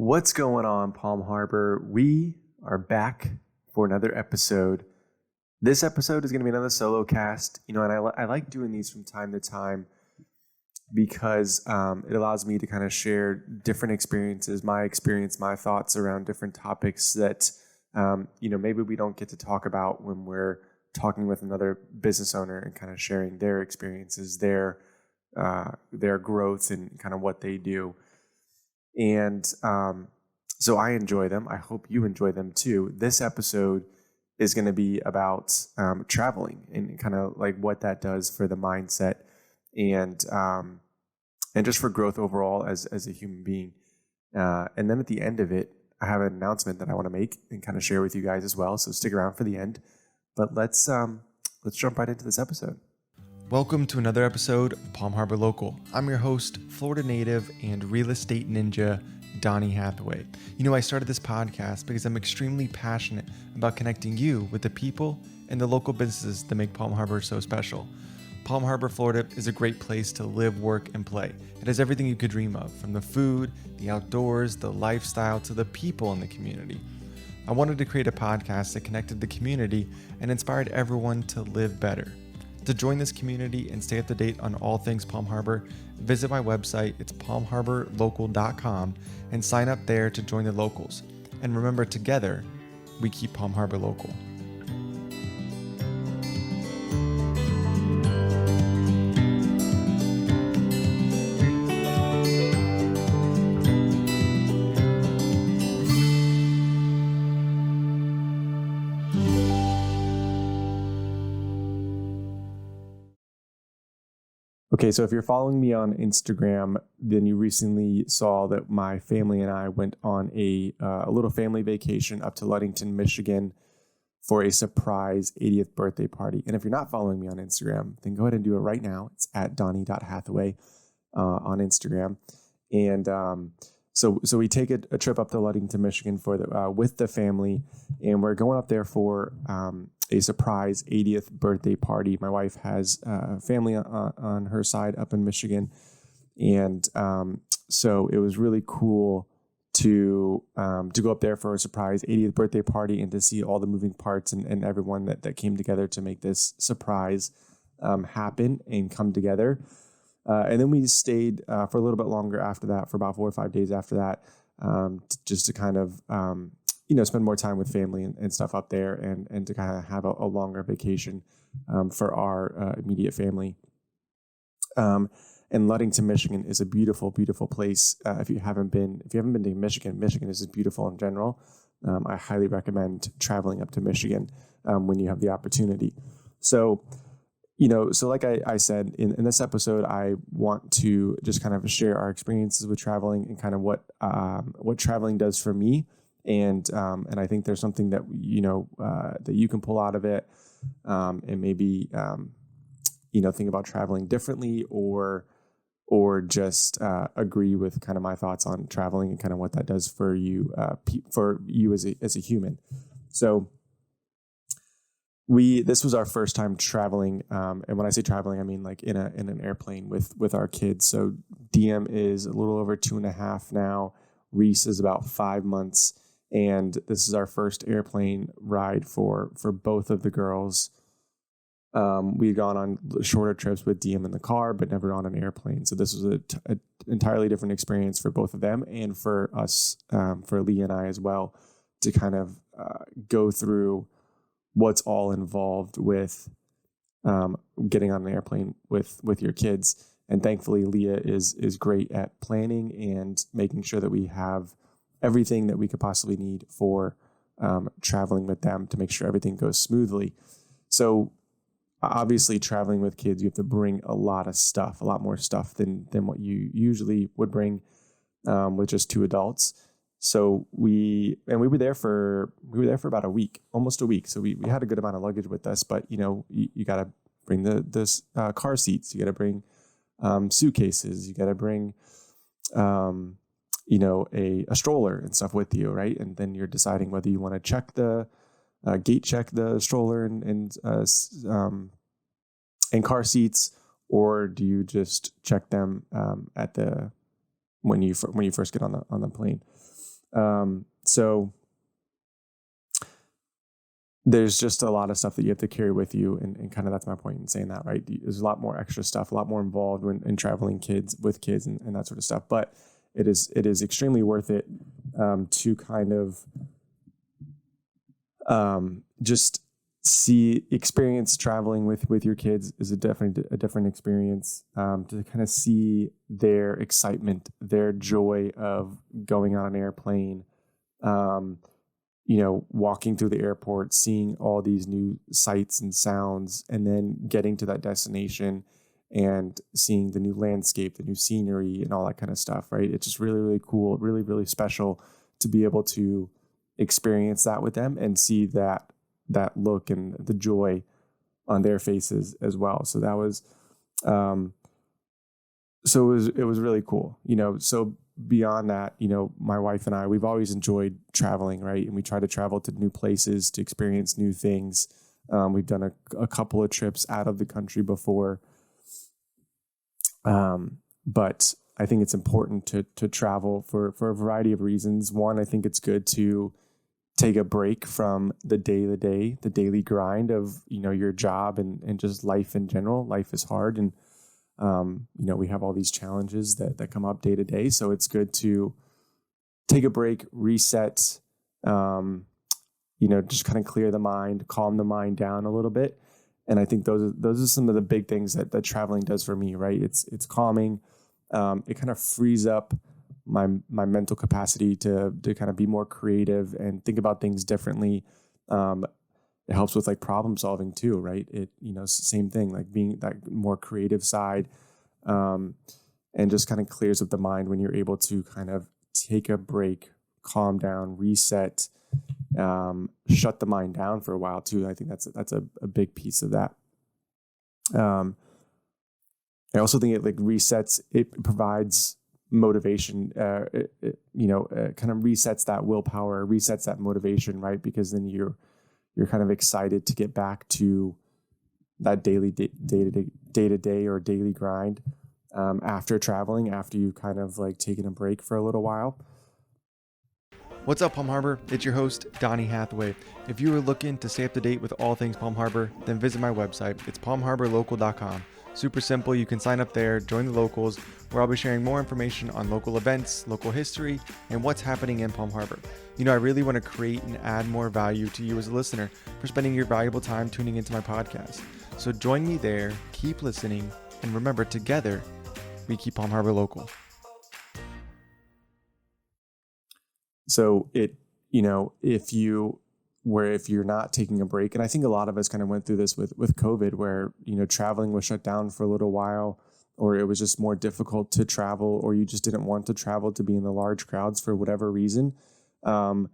What's going on, Palm Harbor? We are back for another episode. This episode is going to be another solo cast, and I like doing these from time to time because it allows me to kind of share different experiences, my experience, my thoughts around different topics that, maybe we don't get to talk about when we're talking with another business owner and kind of sharing their experiences, their growth and kind of what they do. And so I enjoy them. I hope you enjoy them too. This episode is going to be about traveling and kind of like what that does for the mindset and just for growth overall as a human being. And then at the end of it, I have an announcement that I want to make and kind of share with you guys as well. So stick around for the end. But let's jump right into this episode. Welcome to another episode of Palm Harbor Local. I'm your host, Florida native and real estate ninja, Donnie Hathaway. I started this podcast because I'm extremely passionate about connecting you with the people and the local businesses that make Palm Harbor so special. Palm Harbor, Florida is a great place to live, work, and play. It has everything you could dream of, from the food, the outdoors, the lifestyle, to the people in the community. I wanted to create a podcast that connected the community and inspired everyone to live better. To join this community and stay up to date on all things Palm Harbor, visit my website, it's palmharborlocal.com, and sign up there to join the locals. And remember, together, we keep Palm Harbor local. Okay, so if you're following me on Instagram, then you recently saw that my family and I went on a little family vacation up to Ludington, Michigan for a surprise 80th birthday party. And if you're not following me on Instagram, then go ahead and do it right now. It's at Donnie.Hathaway on Instagram. And so we take a trip up to Ludington, Michigan with the family, and we're going up there for a surprise 80th birthday party. My wife has family on her side up in Michigan. And so it was really cool to go up there for a surprise 80th birthday party and to see all the moving parts and everyone that came together to make this surprise happen and come together. And then we stayed for a little bit longer after that, for about 4 or 5 days after that, just to kind of spend more time with family and stuff up there and to kind of have a longer vacation for our immediate family. And Ludington, Michigan is a beautiful, beautiful place. If you haven't been to Michigan, Michigan is just beautiful in general. I highly recommend traveling up to Michigan when you have the opportunity. So like I said, in this episode, I want to just kind of share our experiences with traveling and kind of what traveling does for me. And I think there's something that, that you can pull out of it, and maybe, think about traveling differently or just, agree with kind of my thoughts on traveling and kind of what that does for you, as a human. So this was our first time traveling. And when I say traveling, I mean like in an airplane with our kids. So DM is a little over 2.5 now. Reese is about 5 months. And this is our first airplane ride for both of the girls. We'd gone on shorter trips with DM in the car, but never on an airplane. So this was an entirely different experience for both of them and for us, for Leah and I as well, to kind of go through what's all involved with getting on an airplane with your kids. And thankfully, Leah is great at planning and making sure that we have everything that we could possibly need for traveling with them to make sure everything goes smoothly. So obviously, traveling with kids, you have to bring a lot more stuff than what you usually would bring with just 2 adults. So we were there for about a week, almost a week. So we had a good amount of luggage with us, but you got to bring the car seats, you got to bring suitcases, you got to bring a stroller and stuff with you, right? And then you're deciding whether you want to check the gate check the stroller and car seats, or do you just check them when you first get on the plane? So there's just a lot of stuff that you have to carry with you. And kind of that's my point in saying that, right? There's a lot more extra stuff, a lot more involved in traveling with kids and that sort of stuff. But it is extremely worth it to kind of just experience traveling with your kids is a different experience, to kind of see their excitement, their joy of going on an airplane, walking through the airport, seeing all these new sights and sounds, and then getting to that destination and seeing the new landscape, the new scenery, and all that kind of stuff, right? It's just really, really cool, really, really special to be able to experience that with them and see that look and the joy on their faces as well. So that was, it was really cool, so beyond that, my wife and I, we've always enjoyed traveling, right? And we try to travel to new places to experience new things. We've done a couple of trips out of the country before. But I think it's important to travel for a variety of reasons. One, I think it's good to take a break from the daily grind of, your job and just life in general. Life is hard. And, we have all these challenges that come up day to day. So it's good to take a break, reset, just kind of clear the mind, calm the mind down a little bit. And I think those are some of the big things that traveling does for me, right? It's calming. It kind of frees up my mental capacity to kind of be more creative and think about things differently. It helps with like problem solving too, right? Same thing, like being that more creative side, and just kind of clears up the mind when you're able to kind of take a break, calm down, reset, shut the mind down for a while too. I think that's a big piece of that. I also think it like resets, it provides motivation, kind of resets that willpower, resets that motivation, right? Because then you're kind of excited to get back to that day-to-day or daily grind, after traveling, after you kind of like taken a break for a little while. What's up, Palm Harbor? It's your host, Donnie Hathaway. If you are looking to stay up to date with all things Palm Harbor, then visit my website. It's palmharborlocal.com. Super simple. You can sign up there, join the locals, where I'll be sharing more information on local events, local history, and what's happening in Palm Harbor. I really want to create and add more value to you as a listener for spending your valuable time tuning into my podcast. So join me there, keep listening, and remember, together, we keep Palm Harbor local. So if you're not taking a break, and I think a lot of us kind of went through this with COVID, where, traveling was shut down for a little while, or it was just more difficult to travel, or you just didn't want to travel to be in the large crowds for whatever reason. So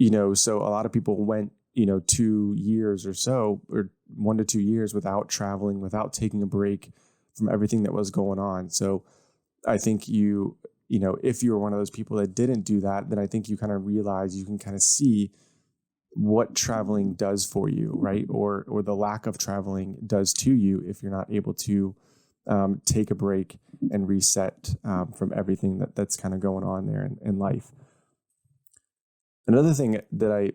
a lot of people went, 2 years or so, or 1 to 2 years without traveling, without taking a break from everything that was going on. So I think if you were one of those people that didn't do that, then I think you kind of realize, you can kind of see what traveling does for you, right? Or the lack of traveling does to you if you're not able to take a break and reset from everything that's kind of going on there in life. Another thing that I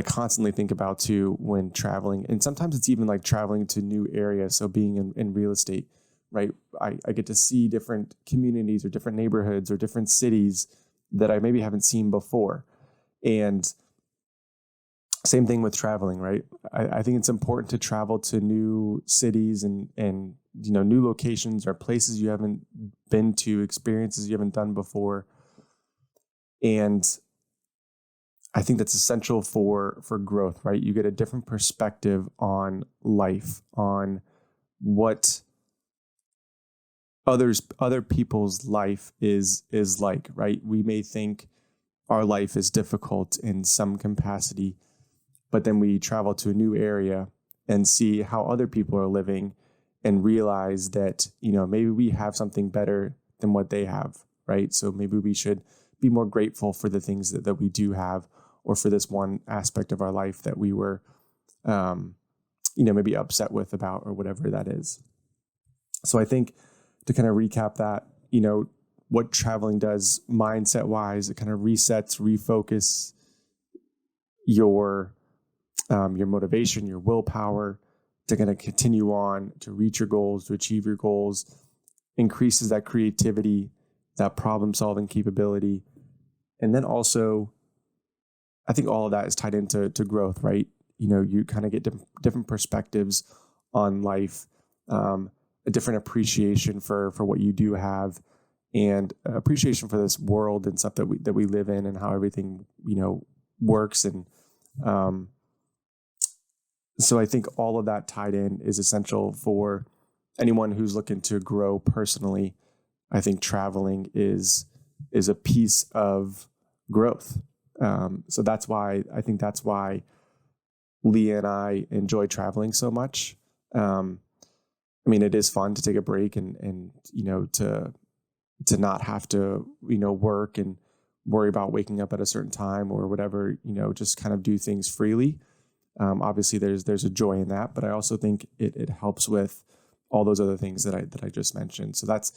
constantly think about too when traveling, and sometimes it's even like traveling to new areas. So being in real estate, right? I get to see different communities or different neighborhoods or different cities that I maybe haven't seen before. And same thing with traveling, right? I think it's important to travel to new cities and new locations or places you haven't been to, experiences you haven't done before. And I think that's essential for growth, right? You get a different perspective on life, on what other people's life is like, right? We may think our life is difficult in some capacity, but then we travel to a new area and see how other people are living and realize that, maybe we have something better than what they have, right? So maybe we should be more grateful for the things that we do have, or for this one aspect of our life that we were, maybe upset with about, or whatever that is. So I think to kind of recap that, what traveling does mindset wise. It kind of resets, refocus your motivation, your willpower to kind of continue on, to reach your goals, to achieve your goals, increases that creativity, that problem solving capability. And then also, I think all of that is tied into growth, right? You kind of get different perspectives on life, a different appreciation for what you do have, and appreciation for this world and stuff that we live in, and how everything works. And so I think all of that tied in is essential for anyone who's looking to grow personally. I think traveling is a piece of growth. So that's why Leah and I enjoy traveling so much. It is fun to take a break and to not have to, work and worry about waking up at a certain time or whatever, just kind of do things freely. Obviously there's a joy in that, but I also think it helps with all those other things that I just mentioned. So that's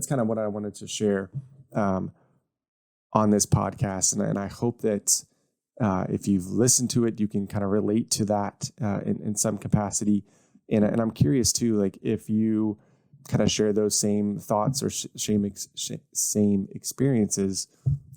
kind of what I wanted to share, on this podcast. And I hope that, if you've listened to it, you can kind of relate to that, in some capacity. And I'm curious too, like if you kind of share those same thoughts or same experiences,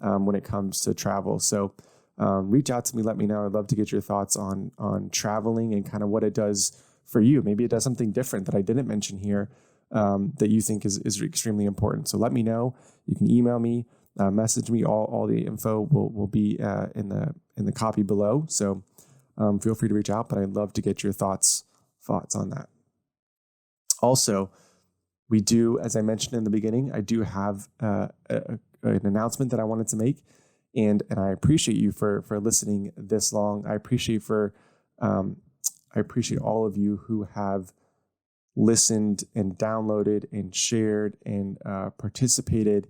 when it comes to travel. So, reach out to me, let me know. I'd love to get your thoughts on traveling and kind of what it does for you. Maybe it does something different that I didn't mention here, that you think is extremely important. So let me know. You can email me, message me. All the info will be in the copy below. So feel free to reach out, but I'd love to get your thoughts on that. Also, we do, as I mentioned in the beginning, I do have an announcement that I wanted to make. And I appreciate you for listening this long. I appreciate all of you who have listened and downloaded and shared and participated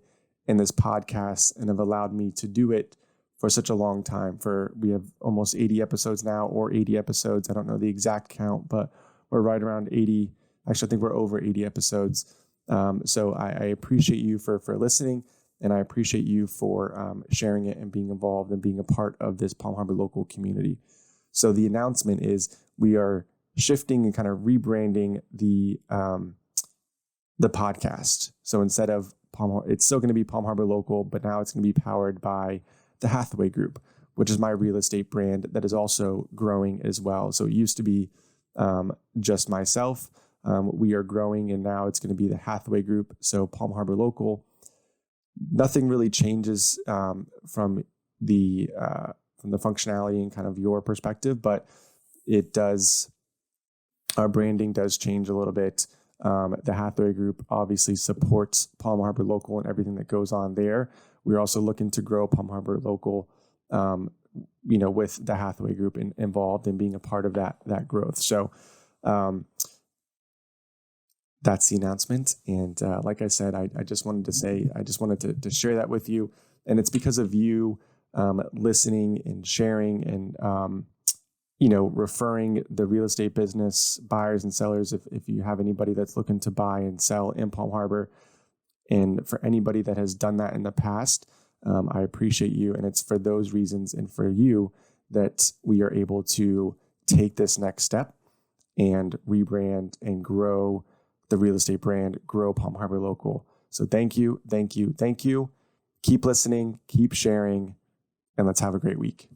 in this podcast and have allowed me to do it for such a long time. We have almost 80 episodes now, or 80 episodes. I don't know the exact count, but we're right around 80. Actually, I think we're over 80 episodes. So I appreciate you for listening. And I appreciate you for sharing it and being involved and being a part of this Palm Harbor local community. So the announcement is we are shifting and kind of rebranding the podcast. So instead of it's still going to be Palm Harbor Local, but now it's going to be powered by the Hathaway Group, which is my real estate brand that is also growing as well. So it used to be just myself. We are growing, and now it's going to be the Hathaway Group. So Palm Harbor Local. Nothing really changes from the functionality and kind of your perspective, but it does. Our branding does change a little bit. The Hathaway Group obviously supports Palm Harbor Local and everything that goes on there. We're also looking to grow Palm Harbor Local, with the Hathaway Group involved and being a part of that growth. So that's the announcement. And like I said, I just wanted to share that with you. And it's because of you listening and sharing and, referring the real estate business buyers and sellers. If you have anybody that's looking to buy and sell in Palm Harbor, and for anybody that has done that in the past, I appreciate you. And it's for those reasons and for you that we are able to take this next step and rebrand and grow the real estate brand, grow Palm Harbor Local. So thank you. Keep listening, keep sharing, and let's have a great week.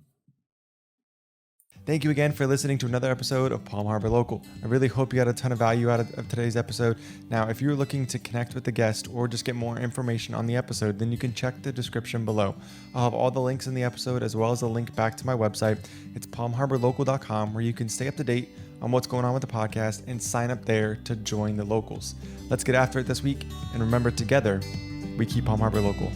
Thank you again for listening to another episode of Palm Harbor Local. I really hope you got a ton of value out of today's episode. Now, if you're looking to connect with the guest or just get more information on the episode, then you can check the description below. I'll have all the links in the episode, as well as a link back to my website. It's palmharborlocal.com, where you can stay up to date on what's going on with the podcast and sign up there to join the locals. Let's get after it this week. And remember, together, we keep Palm Harbor local.